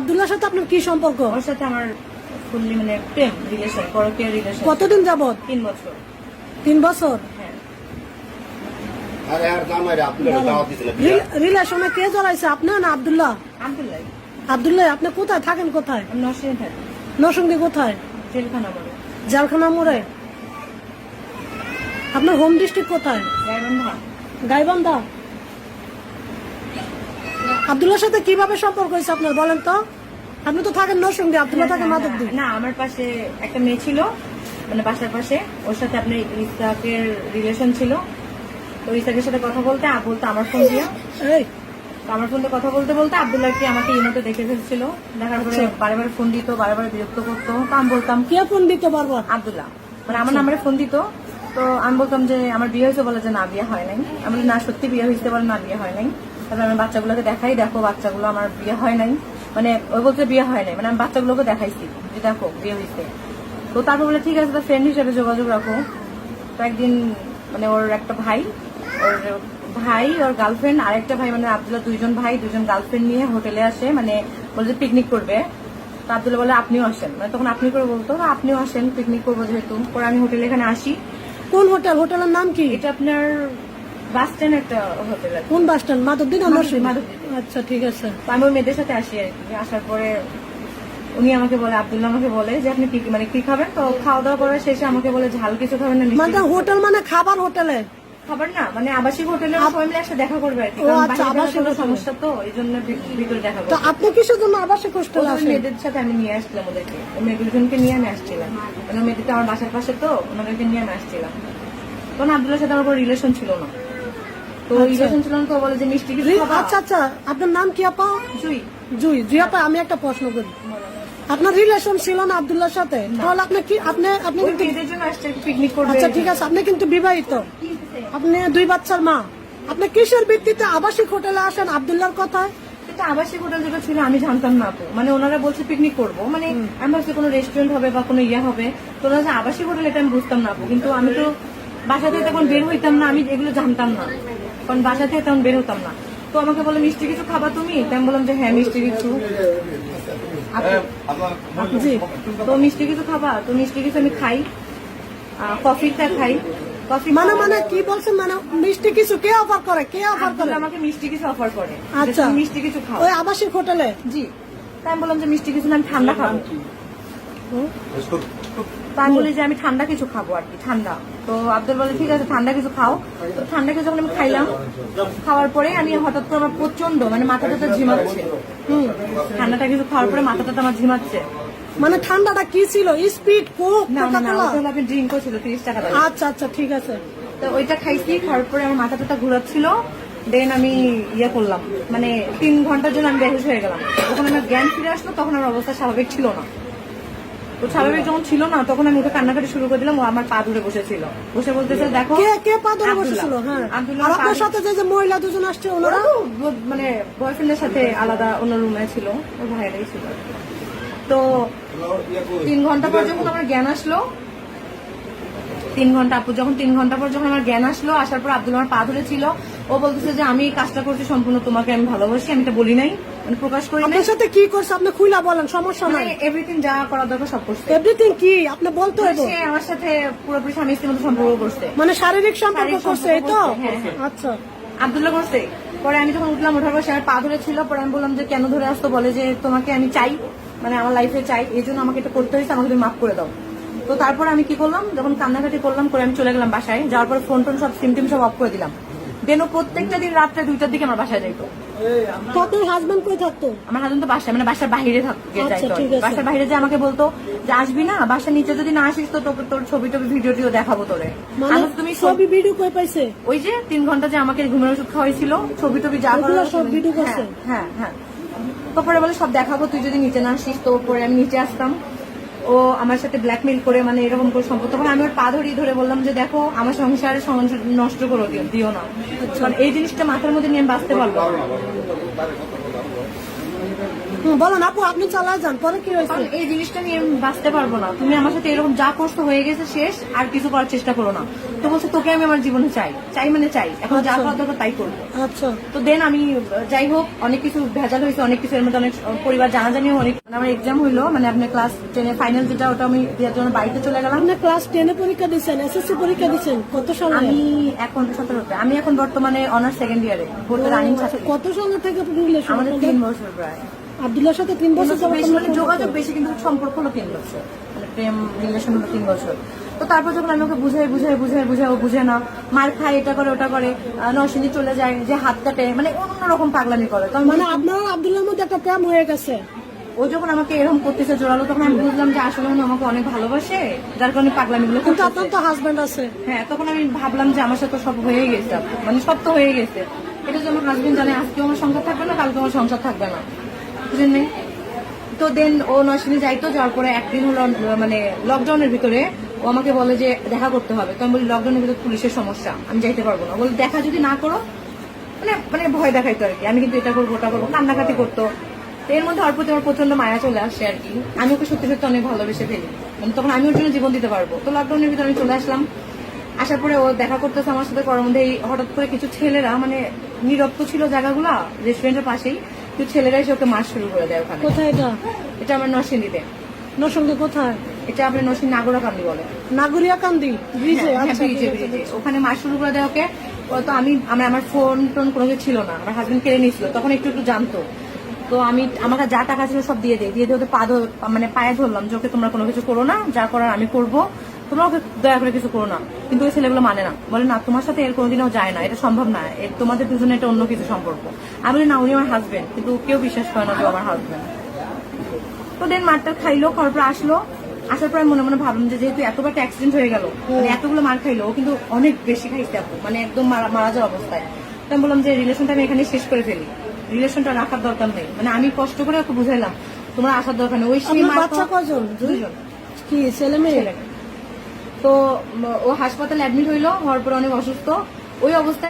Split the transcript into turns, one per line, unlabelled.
আব্দুল্লাহর সাথে আপনার কি সম্পর্ক?
ওর সাথে আমার ফুললি মানে প্রেম রিলেশন, পরকীয়া রিলেশন।
কতদিন যাবত?
3 বছর।
3 বছর?
হ্যাঁ।
রিলেশনে কে জড়াইছে, আপনি না আব্দুল্লাহ?
আব্দুল্লাহ।
আব্দুল্লাহ, আপনি কোথায় থাকেন? কোথায়?
আমি নরসিংদী থাকি।
নরসিংদী কোথায়?
জেলখানা মোড়ে।
জেলখানা মোড়ে। আপনার হোম ডিস্ট্রিক্ট কোথায়?
গাইবান্ধা।
গাইবান্ধা। আব্দুল্লাহর সাথে কিভাবে সম্পর্ক হয়েছে আপনার বলেন তো? আপনি তো থাকেন নরসিংদী, আব্দুল্লাহ থাকেন মাধবদী।
না, আমার পাশে একটা মেয়ে ছিল, মানে বাসার পাশে, ওর সাথে আপনার ইসহাকের রিলেশন ছিল। তো ইসহাকের সাথে কথা বলতে বলতে আমার ফোন দিয়া,
এই
আমার ফোন দিয়ে কথা বলতে বলতে আব্দুল্লাহকে আমাকে ইমোতে দেখে ফেলছিল। দেখার পরে বারে বারে ফোন দিত, বারে বারে বিরক্ত করতো। তো আমি বলতাম,
কে ফোন দিতে বারবার?
আব্দুল্লাহ, মানে আমার নাম্বারে ফোন দিত। তো আমি বলতাম যে আমার বিয়ে হয়েছে, বলে যে না বিয়ে হয় নাই। আমি বলি না সত্যি বিয়ে হয়েছে, বলে না বিয়ে হয় নাই। তারপরে আমি বাচ্চাগুলোকে দেখাই, দেখো বাচ্চাগুলো আমার বিয়ে হয় নাই। মানে ওই বলতে বিয়ে হয় নাই, মানে আমি বাচ্চাগুলোকে দেখাইছি যে দেখো বিয়ে হয়েছে। তো তারপর বলে ঠিক আছে, ফ্রেন্ড হিসেবে যোগাযোগ রাখো। তো একদিন মানে ওর একটা ভাই, ওর গার্লফ্রেন্ড আর একটা ভাই, মানে আব্দুল্লাহ দুইজন ভাই দুইজন গার্লফ্রেন্ড নিয়ে হোটেলে আসে, মানে বলে যে পিকনিক করবে। তো আব্দুল্লাহ বলে আপনিও আসেন, মানে তখন আপনি করে বলতো আপনিও আসেন, পিকনিক করবো যেহেতু। পরে আমি হোটেলে এখানে আসি।
কোন হোটেল? হোটেলের নাম কি?
এটা আপনার বাস স্ট্যান্ড একটা হোটেল।
কোন বাস স্ট্যান্ড? মাধবদী না নরসিংদী?
মাধবদী।
আচ্ছা ঠিক আছে।
তো আমি ওই মেয়েদের সাথে আসি আর কি। আসার পরে উনি আমাকে বলে, আব্দুল্লাহ আমাকে বলে যে আপনি মানে কি খাবেন? তো খাওয়া দাওয়া করার শেষে আমাকে বলে ঝাল কিছু খাবেন না?
মানে হোটেল মানে খাবার হোটেলে?
খাবার না, মানে আবাসিক হোটেলে সবাই মিলে একসাথে দেখা করবে আর কি।
ও আচ্ছা, আবাসিক
সমস্যা তো এই জন্য ভিতরে দেখা
তো
করবে।
আপনি কিসের জন্য আবাসিক হোস্টেলে আসেন?
মেয়েদের সাথে আমি নিয়ে আসছিলাম ওদেরকে, মেয়েগুলোকে নিয়ে আমি আসছিলাম। মানে মেয়েদেরটা আমার বাসার পাশে, তো ওনাদেরকে নিয়ে আমি আসছিলাম। তখন আব্দুল্লাহর সাথে আমার কোনো রিলেশন ছিল না। তো রিলেশন ছিল না, তো বলে যে মিষ্টি কিছু খাবা?
আচ্ছা আচ্ছা, আপনার নাম কি আপা?
জুই।
জুই। জুই আপা, আমি একটা প্রশ্ন করি, আপনার রিলেশন ছিল না আব্দুল্লাহর সাথে? তাহলে আপনি কি আপনি কিন্তু
মেয়েদের জন্য আসছে পিকনিক করবে।
আচ্ছা ঠিক আছে, আপনি কিন্তু বিবাহিত, আপনি 2 বাচ্চার মা। আপনি কিসের ভিত্তিতে আবাসিক হোটেলে আসেন আব্দুল্লাহর কথায়?
এটা আবাসিক হোটেল যেটা ছিল আমি জানতাম না তো, মানে ওনারা বলছে পিকনিক করবো, মানে আমি ভাবছি কোনো রেস্টুরেন্ট হবে বা কোনো ইয়ে হবে। তো ওনারা যে আবাসিক হোটেল এটা আমি বুঝতাম না। কিন্তু আমি তো বাসা থেকে তখন বের হইতাম না, আমি এগুলো জানতাম না, কারণ বাসা থেকে তখন বের হতাম না। তো আমাকে বলে মিষ্টি কিছু খাবা তুমি? তাই আমি বললাম যে হ্যাঁ মিষ্টি কিছু।
জি।
তো মিষ্টি কিছু খাবা? তো মিষ্টি কিছু আমি খাই, কফিটা খাই। কফি
মানে মানে কি বলছেন? মানে মিষ্টি কিছু কে অফার করে? কে অফার করে?
আমাকে মিষ্টি কিছু অফার করে।
আচ্ছা,
মিষ্টি কিছু খাও
ওই আবাসিক হোটেলে?
জি। তাই আমি বললাম যে মিষ্টি কিছু না, আমি ঠান্ডা খাবো। তাই বলি যে আমি ঠান্ডা কিছু খাবো আর কি, ঠান্ডা। তো আব্দুল বলে ঠিক আছে ঠান্ডা কিছু খাও। তো ঠান্ডা কিছু যখন আমি খাইলাম, খাওয়ার পরে আমি হঠাৎ করে আমার প্রচন্ড মানে মাথাটা ঝিমাচ্ছে। ঠান্ডাটা কিছু খাওয়ার পরে মাথাটা আমার ঝিমাচ্ছে।
মানে ঠান্ডাটা কি ছিল? স্পিড, কোক,
না না না,
কোকা-কোলা?
ওটা হলো আপনি ড্রিঙ্কও ছিল 30 টাকা দাম।
আচ্ছা আচ্ছা ঠিক আছে।
তো ওইটা খাইছি, খাওয়ার পরে আমার মাথাটা ঘুরাচ্ছিল। দেন আমি ইয়ে করলাম, মানে 3 ঘন্টার জন্য আমি বেহুশ হয়ে গেলাম। যখন আমার জ্ঞান ফিরে আসলো তখন আমার অবস্থা স্বাভাবিক ছিল না। তো স্বাভাবিক যখন ছিল না তখন আমি ওকে কান্নাকাটি শুরু করে দিলাম। ও আমার পা ধরে বসেছিল, বসে বলতেছে দেখো।
কে কে পা ধরে বসেছিল? হ্যাঁ,
আব্দুল্লাহ
আর আপনার সাথে যে মহিলা দুজন আসছে ওনারা?
মানে বয়ফ্রেন্ডের সাথে আলাদা অন্য রুমে ছিল, ওর ভাইরাই ছিল। তো 3 ঘন্টা পর যখন আমার জ্ঞান আসলো, 3 ঘন্টা আপু যখন 3 ঘন্টা পর যখন আমার জ্ঞান আসলো, আসার পর আব্দুল আমার পা ধরেছিল। ও বলতেছে যে আমি এই কাজটা করছি সম্পূর্ণ তোমাকে, আমি ভালোবাসি, আমি এটা বলি নাই, মানে প্রকাশ করি নাই।
আপনার সাথে কি করছে আপনি খুইলা বলেন, সমস্যা নাই।
এভরিথিং যা করার দরকার সব করছে।
এভরিথিং কি আপনি বলতে হবে?
সে আমার সাথে পুরোপুরি স্বামী স্ত্রীর মতো সম্পর্ক করছে,
মানে শারীরিক সম্পর্ক করছে, এই তো?
হ্যাঁ, হ্যাঁ।
আচ্ছা।
আব্দুল্লাহ করছে। পরে আমি যখন উঠলাম, ওঠার পর সে আমার পা ধরেছিল। পরে আমি বললাম যে কেন ধরে আসতো? বলে যে তোমাকে আমি চাই, মানে আমার লাইফে চাই, এই জন্য আমাকে এটা করতে হয়েছে, আমাকে তুমি মাফ করে দাও। তো তারপর আমি কি করলাম, যখন কান্নাকাটি করলাম, করে আমি চলে গেলাম বাসায়। যাওয়ার পর ফোন টোন সব সিম টিম সব অফ করে দিলাম। দেন ও প্রত্যেকটা দিন রাত্রে 2টার দিকে আমার বাসায় যাইতো।
তো আপনার হাজবেন্ড কই থাকতো?
আমার হাজবেন্ড তো বাসায়, মানে বাসার বাইরে
আচ্ছা,
যাইতো।
ঠিক আছে।
বাসার বাইরে যে আমাকে বলতো যে আসবি না, বাসার নিচে যদি না আসিস তো তোর ছবি টবি ভিডিও টিও দেখাবো তোরে।
মানে
আমি তুমি
ছবি ভিডিও কই পাইছে?
ওই যে 3 ঘন্টা যে আমাকে ঘুমের ওষুধ খাওয়াইছিল, ছবি টবি যা
ওগুলো সব ভিডিও করছে?
হ্যাঁ হ্যাঁ। তারপরে বলে সব দেখাবো, তুই যদি নিচে না আসিস। তো পরে আমি নিচে আসতাম, ও আমার সাথে ব্ল্যাকমেইল করে, মানে এরকম করে সম্পর্ক। তখন আমি ওর পা ধরে বললাম যে দেখো আমার সংসার নষ্ট করে দিও না, কারণ এই জিনিসটা মাথার মধ্যে নিয়ে আমি বাঁচতে পারবো না।
বলেন আপু, আপনি চালায় যান, পরে কি হয়েছে?
কারণ এই জিনিসটা নিয়ে আমি বাঁচতে পারবো না। তুমি আমার সাথে এরকম যা করছো হয়ে গেছে, শেষ, আর কিছু করার চেষ্টা করো না। তো বলছে তোকে আমি আমার জীবনে চাই, চাই মানে চাই, এখন যা
আচ্ছা।
করার দরকার তাই করবো।
আচ্ছা,
তো দেন আমি যাই হোক অনেক কিছু ভেজাল হয়েছে, অনেক কিছু এর মধ্যে অনেক পরিবার জানাজানিও অনেক। আমার এক্সাম হইলো, মানে আপনার ক্লাস 10 ফাইনাল যেটা, ওটা আমি দেওয়ার জন্য বাড়িতে চলে গেলাম।
আপনি ক্লাস 10 পরীক্ষা দিচ্ছেন, এসএসসি পরীক্ষা দিচ্ছেন কত সালে?
আমি এখন 17তে, আমি এখন বর্তমানে অনার্স সেকেন্ড ইয়ারে ভর্তি রানিং ছাত্রী।
কত সাল থেকে রিলেশন?
আমাদের 3 বছর প্রায়।
আব্দুল্লাহর সাথে 3 বছর যাবত
বেশি, মানে
সম্পর্ক?
যোগাযোগ বেশি, কিন্তু সম্পর্ক হলো 3 বছর, মানে প্রেম রিলেশন হলো 3 বছর। তো তারপর যখন আমি ওকে বুঝাই ও বুঝে না, মার খায়, এটা করে ওটা করে, নরসিংদী চলে যায়, যে হাত কাটে, মানে অন্যরকম পাগলামি করে। তো
মানে আপনার আব্দুল্লাহর মধ্যে একটা প্রেম হয়ে গেছে?
ও যখন আমাকে এরকম করতেছে জোরালো, তখন আমি বুঝলাম যে আসলে উনি আমাকে অনেক ভালোবাসে, যার কারণে পাগলামিগুলো
কিন্তু আপনার
করতেছে।
তো হাজবেন্ড আছে।
হ্যাঁ, তখন আমি ভাবলাম যে আমার সাথে সব হয়ে গেছে, মানে সব তো হয়ে গেছে। এটা যে আমার হাজবেন্ড জানে আজকে আমার সংসার থাকবে না, কালকে আমার সংসার থাকবে না, বুঝলেন? তো দেন ও নরসিংদী যাইতো, যাওয়ার পরে একদিন হলো মানে লকডাউনের ভিতরে ও আমাকে বলে যে দেখা করতে হবে। তো আমি বলি লকডাউনের ভিতরে পুলিশের সমস্যা, আমি যাইতে পারবো না। বলে দেখা যদি না করো, মানে মানে ভয় দেখাইতো আর কি, আমি কিন্তু এটা করবো ওটা করবো, কান্নাকাটি করতো। তো এর মধ্যে অল্প আমার প্রচন্ড মায়া চলে আসে আর কি। আমি ওকে সত্যি সত্যি অনেক ভালোবেসে ফেলি, মানে তখন আমি ওর জন্য জীবন দিতে পারবো। তো লকডাউনের ভিতরে আমি চলে আসলাম। আসার পরে ও দেখা করতেছে আমার সাথে, করার মধ্যে হঠাৎ করে কিছু ছেলেরা, মানে নীরব তো ছিল জায়গাগুলা রেস্টুরেন্টের পাশেই, কিছু ছেলেরা এসে ওকে মার শুরু করে দেয় ওখানে।
কোথায় এটা?
এটা আমার নরসিংদীতে।
নরসিংদী কোথায়?
এটা আপনার নরসিংদী নাগরাকান্দি বলে।
নাগরিয়াকান্দি ব্রিজে?
হ্যাঁ,
আচ্ছা,
ব্রিজে ব্রিজে ওখানে মার শুরু করে দেয় ওকে। ও তো আমার ফোন টোন কোনো কিছু ছিল না, আমার হাজবেন্ড কেড়ে নিয়েছিল, তখন একটু একটু জানতো। তো আমি আমাকে যা টাকা ছিল সব দিয়ে ওদের মানে পায়ে ধরলাম যে ওকে তোমরা কোনো কিছু করো না, যা করার আমি করবো, তোমরা ওকে দয়া করে কিছু করো না। কিন্তু ওই ছেলেগুলো মানে না, বলে না তোমার সাথে এর কোনোদিনও যায় না, এটা সম্ভব না, তোমাদের দুজনে এটা অন্য কিছু সম্পর্ক। আমি বলি না, উনি আমার হাজবেন্ড, কিন্তু কেউ বিশ্বাস করে না যে ও আমার হাজবেন্ড। তো দেন মারটা খাইলো, খাওয়ার পর আসলো। আসার পর আমি মনে মনে ভাবলাম যে যেহেতু এতবার একটা অ্যাক্সিডেন্ট হয়ে গেল, মানে এতগুলো মার খাইলো, ও কিন্তু অনেক বেশি খাইছে আপু, মানে একদম মারা যাওয়া অবস্থায়। তো আমি বললাম যে রিলেশনটা আমি এখানে শেষ করে ফেলি, রিলেশনটা রাখার দরকার নেই। মানে আমি কষ্ট করে ওকে বুঝাইলাম তোমার আসার দরকার নেই। ওই সেই
আপনার
মার
বাচ্চা কজন?
2 জন
কি ছেলে মেয়ে?
ছেলে। তো ও হাসপাতালে অ্যাডমিট হইলো, হওয়ার পর অনেক অসুস্থ, ওই অবস্থায়